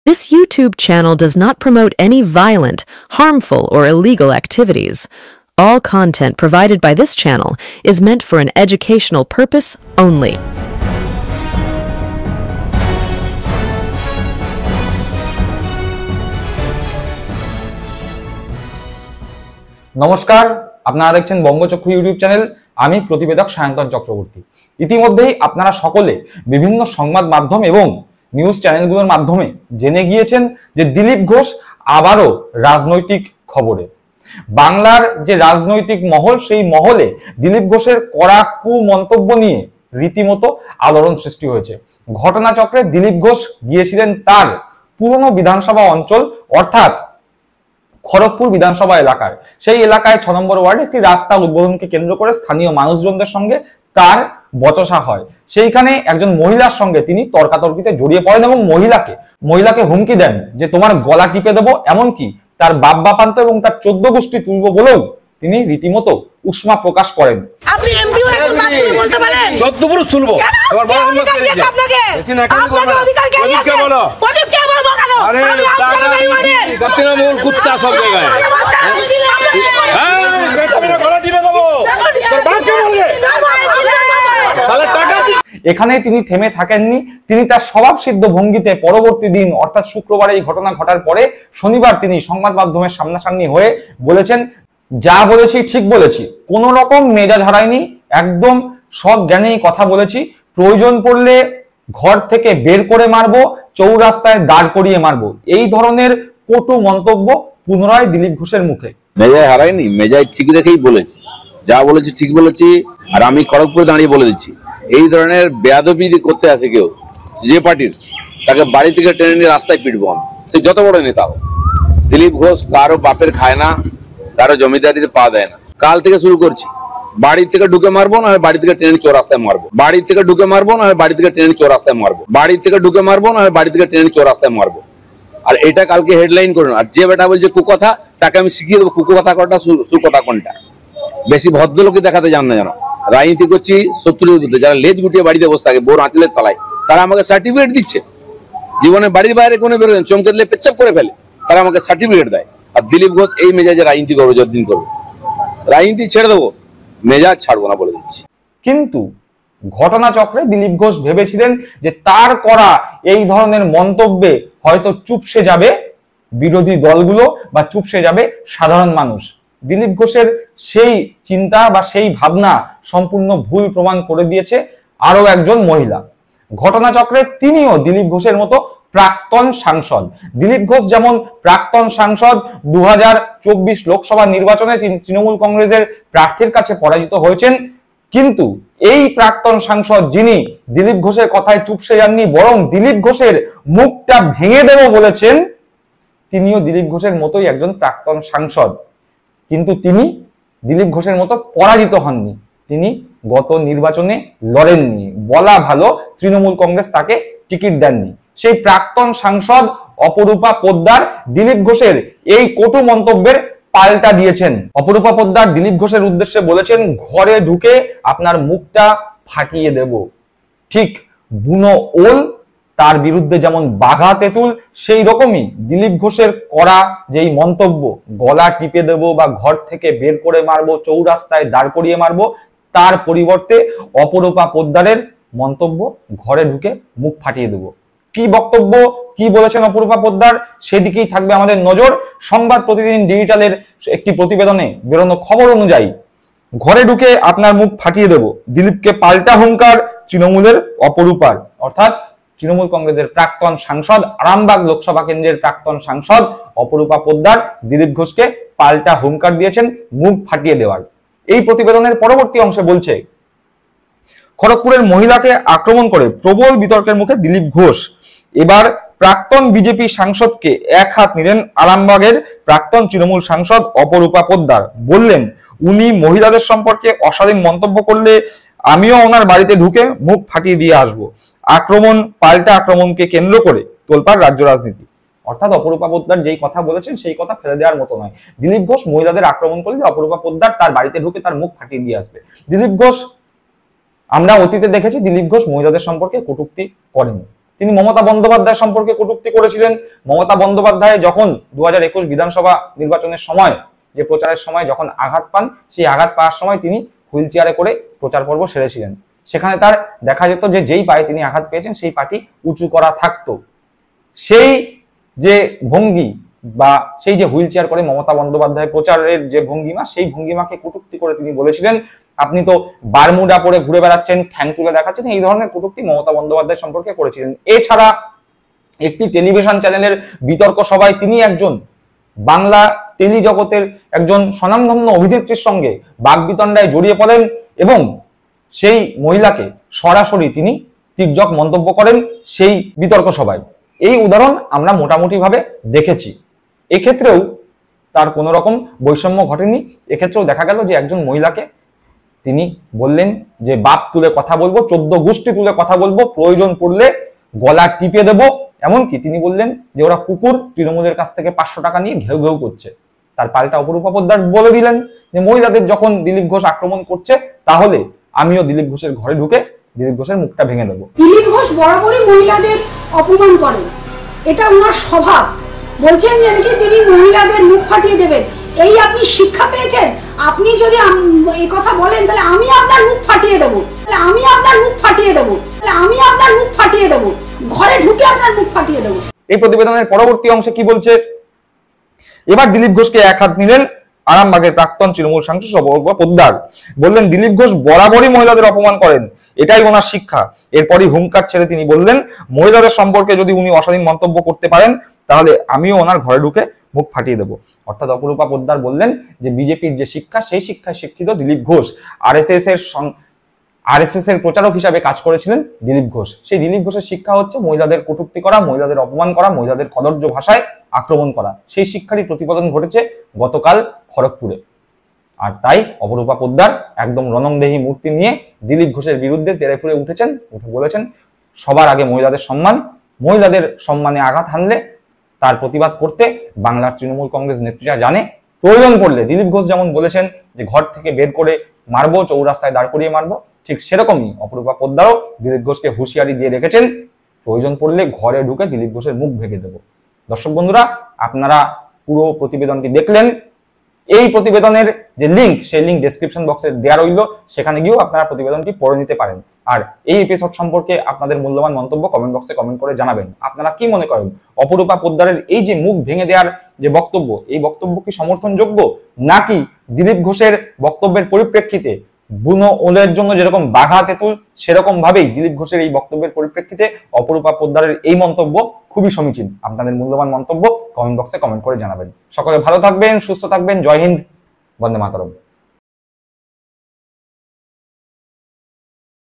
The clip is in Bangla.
This YouTube channel does not promote any violent, harmful, or illegal activities. All content provided by this channel is meant for an educational purpose only. নমস্কার, আপনারা দেখছেন বঙ্গচক্ষু ইউটিউব চ্যানেল। আমি প্রতিবেদক সায়ন্তন চক্রবর্তী। ইতিমধ্যেই আপনারা সকলে বিভিন্ন সংবাদ মাধ্যম এবং নিউজ চ্যানেলগুলোর মাধ্যমে জেনে গিয়েছেন যে দিলীপ ঘোষ আবারও রাজনৈতিক খবরে। বাংলার যে রাজনৈতিক মহল, সেই মহলে দিলীপ ঘোষের কড়া কুমন্তব্য নিয়ে রীতিমতো আলোড়ন সৃষ্টি হয়েছে। ঘটনাচক্রে দিলীপ ঘোষ গিয়েছিলেন তার পুরনো বিধানসভা অঞ্চল অর্থাৎ খড়গপুর বিধানসভা এলাকায়। সেই এলাকায় ৬ নম্বর ওয়ার্ডে একটি রাস্তা উদ্বোধনকে কেন্দ্র করে স্থানীয় মানুষজনদের সঙ্গে তার বচসা হয়। সেইখানে একজন মহিলার সঙ্গে তিনি তর্কাতর্কিতে জড়িয়ে পড়েন এবং মহিলাকে হুমকি দেন যে তোমার গলা টিপে দেবো, এমনকি তার বাপ বাপান্ত এবং তার ১৪ গোষ্ঠী তুলব বলেও তিনি রীতিমতো উষ্মা প্রকাশ করেন। আপনি এমপিও একজন বাপকে বলতে পারেন ১৪ পুরুষ তুলবো, এবার বড় অধিকার দিয়েছে আপনাকে অধিকার কে দিয়েছে? প্রদীপ কে বলবো কেন? আরে টাকা তৃণমূল কুত্তা সব জায়গায়। হ্যাঁ বেতনের গলা টিপে দেবো, তোর বাপকে বলবে তাহলে টাকা। এখানে তিনি থেমে থাকেননি। তিনি তার স্বভাব সিদ্ধ ভঙ্গিতে পরবর্তী দিন অর্থাৎ শুক্রবারে এই ঘটনা ঘটার পরে শনিবার তিনি সংবাদ মাধ্যমের সামনাসামনি হয়ে বলেছেন, যা বলেছি ঠিক বলেছি, কোন রকম মেজাজ হারাইনি, একদম সব জ্ঞানেই কথা বলেছি। প্রয়োজন পড়লে ঘর থেকে বের করে মারবো, চৌরাস্তায় দাঁড় করিয়ে মারবো। এই ধরনের কটু মন্তব্য পুনরায় দিলীপ ঘোষের মুখে। মেজাজ হারাইনি, মেজাজ ঠিক রেখেই বলেছি, যা বলেছি ঠিক বলেছি। আর আমি খড়গপুরে দাঁড়িয়ে বলে দিচ্ছি, এই ধরনের বেয়াদবি করতে আসে কেউ যে পার্টির, তাকে বাড়ি থেকে টেনে নিয়ে রাস্তায় পিটবো আমি, সে যত বড় নেতা হোক। দিলীপ ঘোষ কারো বাপের খায় না, কারো জমিদারিতে পা দেয় না। কাল থেকে শুরু করছি, বাড়ি থেকে ঢুকে মারবো না বাড়ি থেকে টেনে চৌরাস্তায় মারবো, বাড়ি থেকে ঢুকে মারবো না বাড়ি থেকে টেনে চৌরাস্তায় মারবো, বাড়ি থেকে ঢুকে মারবো না বাড়ি থেকে টেনে চৌরাস্তায় মারবো। আর এটা কালকে হেডলাইন করুন। আর যে বেটা বলছে কুকথা, তাকে আমি শিখিয়ে দেবো কুকথা কোনটা সুকথা কোনটা। বেশি ভদ্রলোকই দেখাতে জান না, জানো রাজনীতি করছি শত্রুর বিরুদ্ধে। যারা লেজ গুটিয়ে বাড়িতে বসে থাকে বোর আঁচলের তলায়, তারা আমাকে সার্টিফিকেট দিচ্ছে। জীবনে বাড়ির বাইরে কোনো বেরোলেন চমকে দিলে পেচ্ছাপ করে ফেলে, তারা আমাকে সার্টিফিকেট দেয়। আর দিলীপ ঘোষ এই মেজাজে রাজনীতি করবে, যতদিন করবে রাজনীতি ছেড়ে দেবো, মেজাজ ছাড়বো না বলে দিচ্ছি। কিন্তু ঘটনাচক্রে দিলীপ ঘোষ ভেবেছিলেন যে তার করা এই ধরনের মন্তব্যে হয়তো চুপসে যাবে বিরোধী দলগুলো বা চুপসে যাবে সাধারণ মানুষ। দিলীপ ঘোষের সেই চিন্তা বা সেই ভাবনা সম্পূর্ণ ভুল প্রমাণ করে দিয়েছে আরো একজন মহিলা। ঘটনাচক্রে তিনিও দিলীপ ঘোষের মতো প্রাক্তন সাংসদ। দিলীপ ঘোষ যেমন প্রাক্তন সাংসদ, ২০২৪ লোকসভা নির্বাচনে তিনি তৃণমূল কংগ্রেসের প্রার্থীর কাছে পরাজিত হয়েছেন, কিন্তু এই প্রাক্তন সাংসদ যিনি দিলীপ ঘোষের কথায় চুপসে যাননি, বরং দিলীপ ঘোষের মুখটা ভেঙে দেব বলেছেন, তিনিও দিলীপ ঘোষের মতোই একজন প্রাক্তন সাংসদ। কিন্তু তিনি দিলীপ ঘোষের মতো পরাজিত হননি, তিনি গত নির্বাচনে লড়েননি। বলা ভালো, তৃণমূল কংগ্রেস তাকে টিকিট দেননি। সেই প্রাক্তন সাংসদ অপরূপা পোদ্দার দিলীপ ঘোষের এই কটু মন্তব্যের পাল্টা দিয়েছেন। অপরূপা পোদ্দার দিলীপ ঘোষের উদ্দেশ্যে বলেছেন, ঘরে ঢুকে আপনার মুখটা ফাটিয়ে দেব। ঠিক বুনো ওল তার বিরুদ্ধে যেমন বাঘা তেঁতুল, সেই রকমই দিলীপ ঘোষের করা যেই মন্তব্য, গলা টিপে দেব বা ঘর থেকে বের করে মারবো, চৌরাস্তায় দাঁড় করিয়ে মারবো, তার পরিবর্তে অপরূপা পোদ্দারের মন্তব্য, ঘরে ঢুকে মুখ ফাটিয়ে দেব। কি বক্তব্য, কি বলেছেন অপরূপা পোদ্দার, সেদিকেই থাকবে আমাদের নজর। সংবাদ প্রতিদিন ডিজিটালের একটি প্রতিবেদনে বেরোনো খবর অনুযায়ী, ঘরে ঢুকে আপনার মুখ ফাটিয়ে দেব, দিলীপকে পাল্টা হুঙ্কার তৃণমূলের অপরূপার। অর্থাৎ তৃণমূল কংগ্রেসের প্রাক্তন সাংসদ, আরামবাগ লোকসভা কেন্দ্রের প্রাক্তন সাংসদ অপরূপা পোদ্দার দিলীপ ঘোষকে পাল্টা হুঙ্কার দিয়েছেন মুখ ফাটিয়ে দেওয়ার। এই প্রতিবেদনের পরবর্তী অংশে বলছে, খড়গপুরের মহিলাকে আক্রমণ করে প্রবল বিতর্কের মুখে দিলীপ ঘোষ। এবার প্রাক্তন বিজেপি সাংসদকে এক হাত নিলেন আরামবাগের প্রাক্তন তৃণমূল সাংসদ অপরূপা পোদ্দার। বললেন, উনি মহিলাদের সম্পর্কে অশালীন মন্তব্য করলে আমিও ওনার বাড়িতে ঢুকে মুখ ফাটিয়ে দিয়ে আসবো। আক্রমণ পাল্টা আক্রমণকে কেন্দ্র করে তোলপাড় রাজ্য রাজনীতি। অর্থাৎ অপরূপা পোদ্দার যেই কথা বলেছেন সেই কথা ফেলে দেওয়ার মতো নয়। দিলীপ ঘোষ মহিলাদের আক্রমণ করলে অপরূপা পোদ্দার তার বাড়িতে ঢুকে তার মুখ ফাটিয়ে দিয়ে আসবে। দিলীপ ঘোষ, আমরা অতীতে দেখেছি দিলীপ ঘোষ মহিলাদের সম্পর্কে কটূক্তি করেন, তিনি মমতা বন্দ্যোপাধ্যায় সম্পর্কে কটূক্তি করেছিলেন। মমতা বন্দ্যোপাধ্যায় যখন 2021 বিধানসভা নির্বাচনের সময় যে প্রচারের সময় যখন আঘাত পান, সেই আঘাত পাওয়ার সময় তিনি হুইল চেয়ারে করে প্রচার পর্ব সেরেছিলেন। সেখানে তার দেখা যেত যে যেই পায়ে তিনি আঘাত পেয়েছেন সেই পাটি উঁচু করা থাকতো। সেই যে ভঙ্গি বা সেই যে হুইল চেয়ার করে মমতা বন্দ্যোপাধ্যায় প্রচারের যে ভঙ্গিমা, সেই ভঙ্গিমাকে কটূক্তি করে তিনি বলেছিলেন, আপনি তো বারমুডা পরে ঘুরে বেড়াচ্ছেন, ঠ্যাং তুলে দেখাচ্ছেন, এই ধরনের কটূক্তি মমতা বন্দ্যোপাধ্যায় সম্পর্কে করেছিলেন। এছাড়া একটি টেলিভিশন চ্যানেলের বিতর্ক সভায় তিনি একজন বাংলা টেলি জগতের একজন স্বনামধন্য অভিনেত্রীর সঙ্গে বাগবিতণ্ডায় জড়িয়ে পড়েন এবং সেই মহিলাকে সরাসরি তিনি তির্যক মন্তব্য করেন সেই বিতর্ক সভায়। এই উদাহরণ আমরা মোটামুটি ভাবে দেখেছি। এক্ষেত্রেও তার কোনো রকম বৈষম্য ঘটেনি। এক্ষেত্রেও দেখা গেল যে একজন মহিলাকে তিনি বললেন যে বাপ তুলে কথা বলবো, 14 গোষ্ঠী তুলে কথা বলবো, প্রয়োজন পড়লে গলা টিপে দেব। এমনকি তিনি বললেন যে ওরা কুকুর, তৃণমূলের কাছ থেকে 500 টাকা নিয়ে ঘেউ ঘেউ করছে। তার পাল্টা অপরূপা পোদ্দার বলে দিলেন যে মহিলাদের যখন দিলীপ ঘোষ আক্রমণ করছে তাহলে আমিও দিলীপ ঘোষের ঘরে ঢুকে দিলীপ ঘোষের মুখটা ভেঙে দেবো। দিলীপ ঘোষ বরাবরই মহিলাদের অপমান করেন, এটা ওনার স্বভাব। বলছেন যে নাকি তিনি মহিলাদের মুখ ফাটিয়ে দেবেন। এই আপনি শিক্ষা পেয়েছেন? আপনি যদি এই কথা বলেন তাহলে আমি আপনার মুখ ফাটিয়ে দেবো, ঘরে ঢুকে আপনার মুখ ফাটিয়ে দেবো। এই প্রতিবেদনের পরবর্তী অংশে কি বলছে? এবার দিলীপ ঘোষকে এক হাত নিলেন আরামবাগের প্রাক্তন তৃণমূল সাংসদ অপরূপা পোদ্দার। বললেন দিলীপ ঘোষ বরাবরই মহিলাদের অপমান করেন, এটাই ওনার শিক্ষা। এরপরই হুঙ্কার ছেড়ে তিনি বললেন মহিলাদের সম্পর্কে যদি উনি অশালীন মন্তব্য করতে পারেন তাহলে আমিও ওনার ঘরে ঢুকে মুখ ফাটিয়ে দেবো। অর্থাৎ অপরূপা পোদ্দার বললেন যে বিজেপির যে শিক্ষা, সেই শিক্ষায় শিক্ষিত দিলীপ ঘোষ। আরএসএস এর প্রচারক হিসাবে কাজ করেছিলেন দিলীপ ঘোষ। সেই দিলীপ ঘোষের শিক্ষা হচ্ছে মহিলাদের কটূক্তি করা, মহিলাদের অপমান করা, মহিলাদের কদর্য ভাষায় আক্রমণ করা। সেই শিক্ষারই প্রতিপাদন ঘটেছে গতকাল খড়গপুরে। আর তাই অপরূপা পোদ্দার একদম রণংদেহী মূর্তি নিয়ে দিলীপ ঘোষের বিরুদ্ধে তেড়ে ফুঁড়ে উঠে বলেছেন সবার আগে মহিলাদের সম্মান, মহিলাদের সম্মানে আঘাত হানলে তার প্রতিবাদ করতে বাংলার তৃণমূল কংগ্রেস নেত্রীরা জানে। প্রয়োজন পড়লে দিলীপ ঘোষ যেমন বলেছেন যে ঘর থেকে বের করে মারবো, চৌরাস্তায় দাঁড় করিয়ে মারবো, ঠিক সেরকমই অপরূপা পোদ্দারও দিলীপ ঘোষকে হুঁশিয়ারি দিয়ে রেখেছেন প্রয়োজন পড়লে ঘরে ঢুকে দিলীপ ঘোষের মুখ ভেঙে দেবো। দর্শক বন্ধুরা, আপনারা পুরো প্রতিবেদনটি দেখলেন। এই প্রতিবেদনের যে লিঙ্ক, সেই লিঙ্ক ডেসক্রিপশন বক্সে দেওয়া রইল, সেখানে গিয়েও আপনারা প্রতিবেদনটি পড়ে নিতে পারেন। আর এই এপিসোড সম্পর্কে আপনাদের মূল্যবান মন্তব্য কমেন্ট বক্সে কমেন্ট করে জানাবেন। আপনারা কি মনে করেন অপরূপা পোদ্দারের এই যে মুখ ভেঙে দেওয়ার যে বক্তব্য, এই বক্তব্য কি সমর্থনযোগ্য, নাকি দিলীপ ঘোষের বক্তব্যের পরিপ্রেক্ষিতে বুনো ওলের জন্য যেরকম বাঘা তেঁতুল, সেরকম ভাবেই দিলীপ ঘোষের এই বক্তব্যের পরিপ্রেক্ষিতে অপরূপা পোদ্দারের এই মন্তব্য খুবই সমীচীন? আপনাদের মূল্যবান মন্তব্য কমেন্ট বক্সে কমেন্ট করে জানাবেন। সকলে ভালো থাকবেন, সুস্থ থাকবেন। জয় হিন্দ, বন্দে মাতরম।